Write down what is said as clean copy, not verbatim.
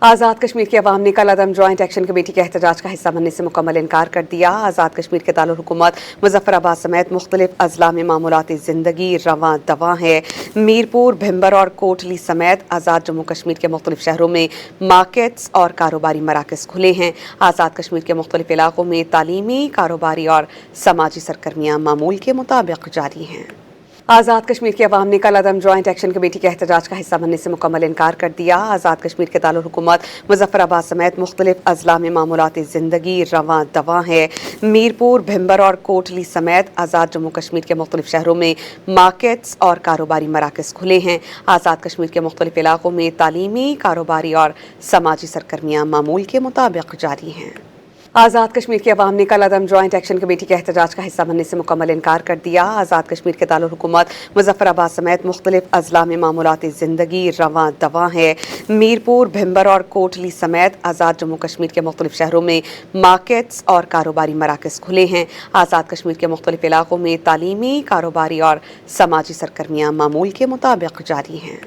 आज़ाद कश्मीर की अवाम ने कल अदम जॉइंट एक्शन कमेटी के एहतजाज का हिस्सा बनने से मुकम्मल इनकार कर दिया। आज़ाद कश्मीर के दारुल हुकूमत मुजफ्फराबाद समेत मुख्तलिफ अजला में मामूलाती ज़िंदगी रवां दवा है। मीरपुर, भिम्बर और कोटली समेत आज़ाद जम्मू कश्मीर के मुख्तलिफ शहरों में मार्केट्स और कारोबारी मराकज़ खुले हैं। आज़ाद कश्मीर के मुख्तलिफ इलाकों में तालीमी, कारोबारी और समाजी सरगर्मियाँ मामूल के मुताबिक जारी हैं। आज़ाद कश्मीर की अवाम ने कल अदम जॉइंट एक्शन कमेटी के एहतजाज का हिस्सा बनने से मुकम्मल इनकार कर दिया। आज़ाद कश्मीर के दारुल हुकूमत मुजफ्फराबाद समेत मुख्तलिफ अजला में मामूलाती ज़िंदगी रवां दवा है। मीरपुर, भिम्बर और कोटली समेत आज़ाद जम्मू कश्मीर के मुख्तलिफ शहरों में मार्केट्स और कारोबारी मराकज़ खुले हैं। आज़ाद कश्मीर के मुख्तलिफ इलाकों में तालीमी, कारोबारी और समाजी सरगर्मियाँ मामूल के मुताबिक जारी हैं। आज़ाद कश्मीर की अवाम ने कल अदम जॉइंट एक्शन कमेटी के एहतजाज का हिस्सा बनने से मुकम्मल इनकार कर दिया। आज़ाद कश्मीर के दारुल हुकूमत मुजफ्फराबाद समेत मुख्तलिफ अजला में मामूलाती ज़िंदगी रवां दवा है। मीरपुर, भिम्बर और कोटली समेत आज़ाद जम्मू कश्मीर के मुख्तलिफ शहरों में मार्केट्स और कारोबारी मराकज़ खुले हैं। आज़ाद कश्मीर के मुख्तलिफ इलाकों में तालीमी, कारोबारी और समाजी सरगर्मियाँ मामूल के मुताबिक जारी हैं।